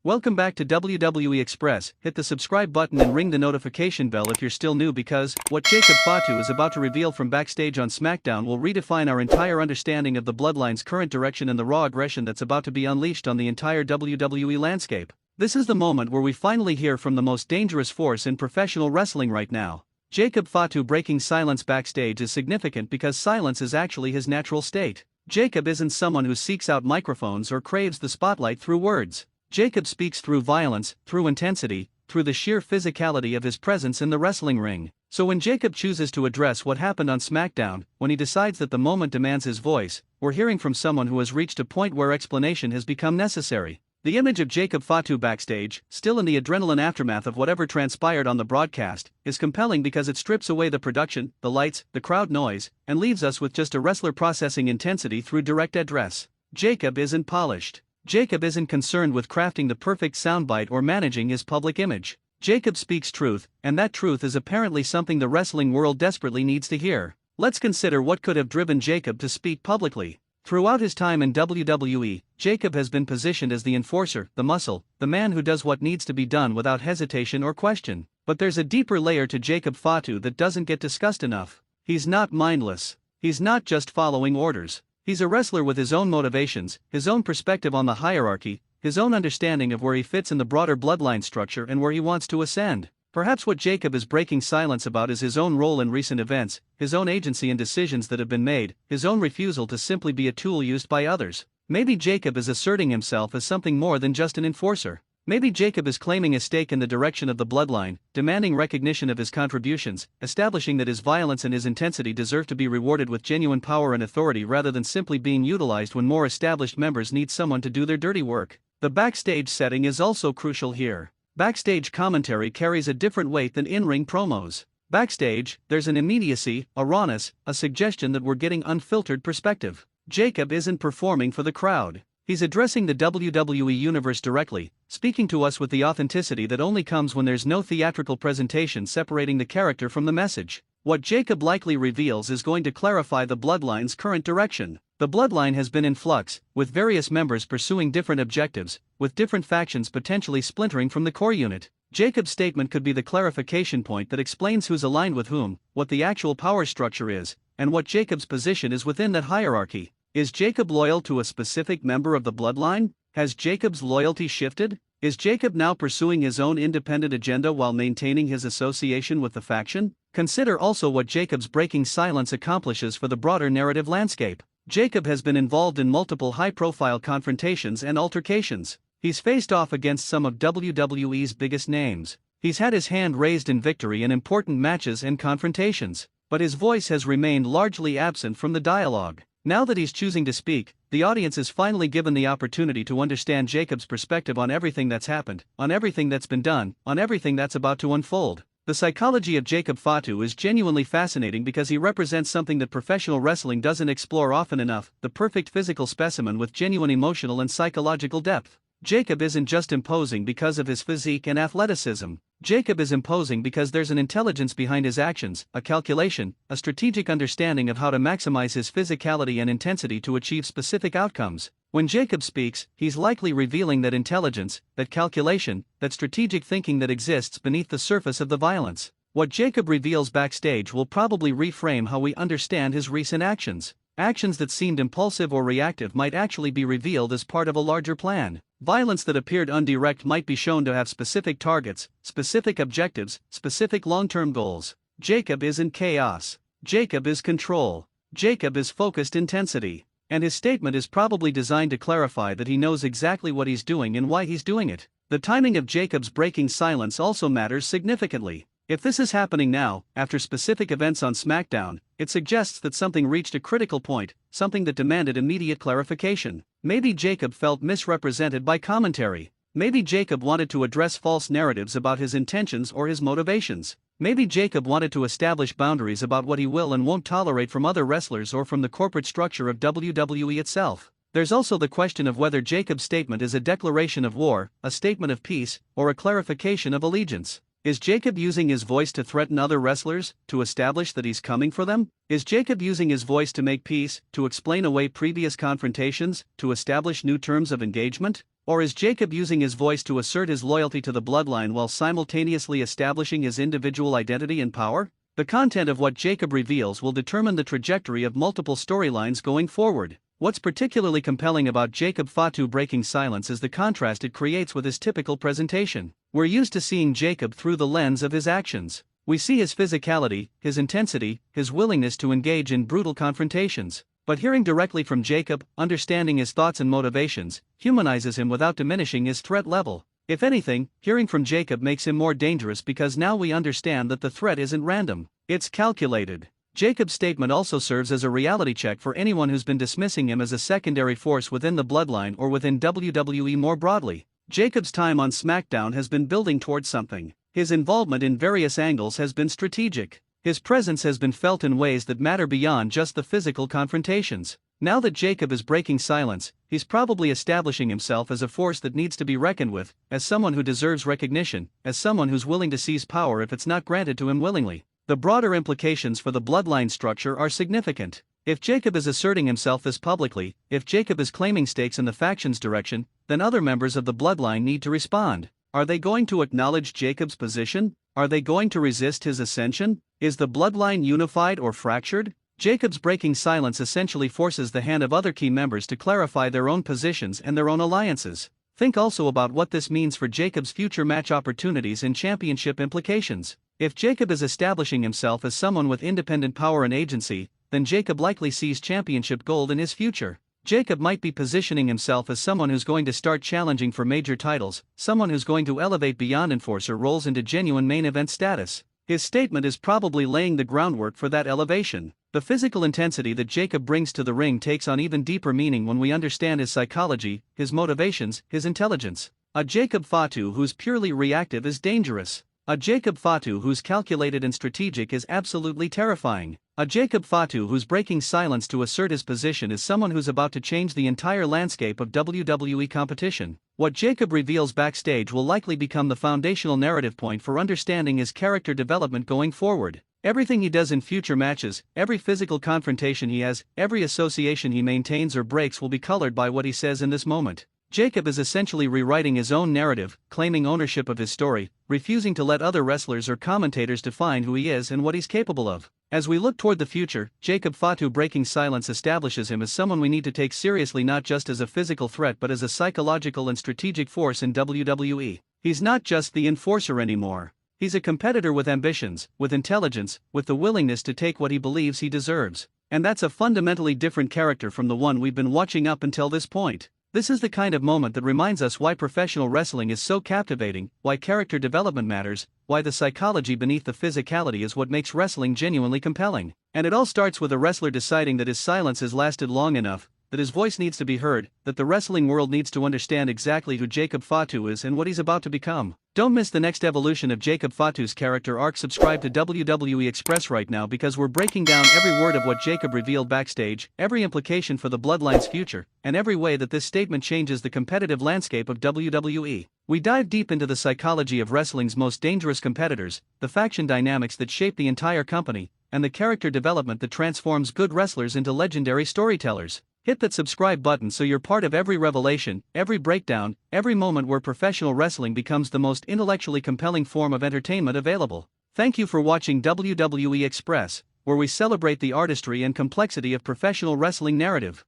Welcome back to WWE Express. Hit the subscribe button and ring the notification bell if you're still new, because what Jacob Fatu is about to reveal from backstage on SmackDown will redefine our entire understanding of the Bloodline's current direction and the raw aggression that's about to be unleashed on the entire WWE landscape. This is the moment where we finally hear from the most dangerous force in professional wrestling right now. Jacob Fatu breaking silence backstage is significant because silence is actually his natural state. Jacob isn't someone who seeks out microphones or craves the spotlight through words. Jacob speaks through violence, through intensity, through the sheer physicality of his presence in the wrestling ring. So when Jacob chooses to address what happened on SmackDown, when he decides that the moment demands his voice, we're hearing from someone who has reached a point where explanation has become necessary. The image of Jacob Fatu backstage, still in the adrenaline aftermath of whatever transpired on the broadcast, is compelling because it strips away the production, the lights, the crowd noise, and leaves us with just a wrestler processing intensity through direct address. Jacob isn't polished. Jacob isn't concerned with crafting the perfect soundbite or managing his public image. Jacob speaks truth, and that truth is apparently something the wrestling world desperately needs to hear. Let's consider what could have driven Jacob to speak publicly. Throughout his time in WWE, Jacob has been positioned as the enforcer, the muscle, the man who does what needs to be done without hesitation or question. But there's a deeper layer to Jacob Fatu that doesn't get discussed enough. He's not mindless. He's not just following orders. He's a wrestler with his own motivations, his own perspective on the hierarchy, his own understanding of where he fits in the broader bloodline structure and where he wants to ascend. Perhaps what Jacob is breaking silence about is his own role in recent events, his own agency in decisions that have been made, his own refusal to simply be a tool used by others. Maybe Jacob is asserting himself as something more than just an enforcer. Maybe Jacob is claiming a stake in the direction of the bloodline, demanding recognition of his contributions, establishing that his violence and his intensity deserve to be rewarded with genuine power and authority rather than simply being utilized when more established members need someone to do their dirty work. The backstage setting is also crucial here. Backstage commentary carries a different weight than in-ring promos. Backstage, there's an immediacy, a rawness, a suggestion that we're getting unfiltered perspective. Jacob isn't performing for the crowd. He's addressing the WWE Universe directly, speaking to us with the authenticity that only comes when there's no theatrical presentation separating the character from the message. What Jacob likely reveals is going to clarify the Bloodline's current direction. The Bloodline has been in flux, with various members pursuing different objectives, with different factions potentially splintering from the core unit. Jacob's statement could be the clarification point that explains who's aligned with whom, what the actual power structure is, and what Jacob's position is within that hierarchy. Is Jacob loyal to a specific member of the Bloodline? Has Jacob's loyalty shifted? Is Jacob now pursuing his own independent agenda while maintaining his association with the faction? Consider also what Jacob's breaking silence accomplishes for the broader narrative landscape. Jacob has been involved in multiple high-profile confrontations and altercations. He's faced off against some of WWE's biggest names. He's had his hand raised in victory in important matches and confrontations. But his voice has remained largely absent from the dialogue. Now that he's choosing to speak, the audience is finally given the opportunity to understand Jacob's perspective on everything that's happened, on everything that's been done, on everything that's about to unfold. The psychology of Jacob Fatu is genuinely fascinating because he represents something that professional wrestling doesn't explore often enough: the perfect physical specimen with genuine emotional and psychological depth. Jacob isn't just imposing because of his physique and athleticism. Jacob is imposing because there's an intelligence behind his actions, a calculation, a strategic understanding of how to maximize his physicality and intensity to achieve specific outcomes. When Jacob speaks, he's likely revealing that intelligence, that calculation, that strategic thinking that exists beneath the surface of the violence. What Jacob reveals backstage will probably reframe how we understand his recent actions. Actions that seemed impulsive or reactive might actually be revealed as part of a larger plan. Violence that appeared undirect might be shown to have specific targets, specific objectives, specific long-term goals. Jacob isn't chaos. Jacob is control. Jacob is focused intensity. And his statement is probably designed to clarify that he knows exactly what he's doing and why he's doing it. The timing of Jacob's breaking silence also matters significantly. If this is happening now, after specific events on SmackDown, it suggests that something reached a critical point, something that demanded immediate clarification. Maybe Jacob felt misrepresented by commentary. Maybe Jacob wanted to address false narratives about his intentions or his motivations. Maybe Jacob wanted to establish boundaries about what he will and won't tolerate from other wrestlers or from the corporate structure of WWE itself. There's also the question of whether Jacob's statement is a declaration of war, a statement of peace, or a clarification of allegiance. Is Jacob using his voice to threaten other wrestlers, to establish that he's coming for them? Is Jacob using his voice to make peace, to explain away previous confrontations, to establish new terms of engagement? Or is Jacob using his voice to assert his loyalty to the bloodline while simultaneously establishing his individual identity and power? The content of what Jacob reveals will determine the trajectory of multiple storylines going forward. What's particularly compelling about Jacob Fatu breaking silence is the contrast it creates with his typical presentation. We're used to seeing Jacob through the lens of his actions. We see his physicality, his intensity, his willingness to engage in brutal confrontations. But hearing directly from Jacob, understanding his thoughts and motivations, humanizes him without diminishing his threat level. If anything, hearing from Jacob makes him more dangerous because now we understand that the threat isn't random, it's calculated. Jacob's statement also serves as a reality check for anyone who's been dismissing him as a secondary force within the bloodline or within WWE more broadly. Jacob's time on SmackDown has been building towards something. His involvement in various angles has been strategic. His presence has been felt in ways that matter beyond just the physical confrontations. Now that Jacob is breaking silence, he's probably establishing himself as a force that needs to be reckoned with, as someone who deserves recognition, as someone who's willing to seize power if it's not granted to him willingly. The broader implications for the bloodline structure are significant. If Jacob is asserting himself this publicly, if Jacob is claiming stakes in the faction's direction, then other members of the bloodline need to respond. Are they going to acknowledge Jacob's position? Are they going to resist his ascension? Is the bloodline unified or fractured? Jacob's breaking silence essentially forces the hand of other key members to clarify their own positions and their own alliances. Think also about what this means for Jacob's future match opportunities and championship implications. If Jacob is establishing himself as someone with independent power and agency, then Jacob likely sees championship gold in his future. Jacob might be positioning himself as someone who's going to start challenging for major titles, someone who's going to elevate beyond enforcer roles into genuine main event status. His statement is probably laying the groundwork for that elevation. The physical intensity that Jacob brings to the ring takes on even deeper meaning when we understand his psychology, his motivations, his intelligence. A Jacob Fatu who's purely reactive is dangerous. A Jacob Fatu who's calculated and strategic is absolutely terrifying. A Jacob Fatu who's breaking silence to assert his position is someone who's about to change the entire landscape of WWE competition. What Jacob reveals backstage will likely become the foundational narrative point for understanding his character development going forward. Everything he does in future matches, every physical confrontation he has, every association he maintains or breaks will be colored by what he says in this moment. Jacob is essentially rewriting his own narrative, claiming ownership of his story, refusing to let other wrestlers or commentators define who he is and what he's capable of. As we look toward the future, Jacob Fatu breaking silence establishes him as someone we need to take seriously, not just as a physical threat but as a psychological and strategic force in WWE. He's not just the enforcer anymore. He's a competitor with ambitions, with intelligence, with the willingness to take what he believes he deserves. And that's a fundamentally different character from the one we've been watching up until this point. This is the kind of moment that reminds us why professional wrestling is so captivating, why character development matters, why the psychology beneath the physicality is what makes wrestling genuinely compelling. And it all starts with a wrestler deciding that his silence has lasted long enough, that his voice needs to be heard, that the wrestling world needs to understand exactly who Jacob Fatu is and what he's about to become. Don't miss the next evolution of Jacob Fatu's character arc. Subscribe to WWE Express right now because we're breaking down every word of what Jacob revealed backstage, every implication for the bloodline's future, and every way that this statement changes the competitive landscape of WWE. We dive deep into the psychology of wrestling's most dangerous competitors, the faction dynamics that shape the entire company, and the character development that transforms good wrestlers into legendary storytellers. Hit that subscribe button so you're part of every revelation, every breakdown, every moment where professional wrestling becomes the most intellectually compelling form of entertainment available. Thank you for watching WWE Express, where we celebrate the artistry and complexity of professional wrestling narrative.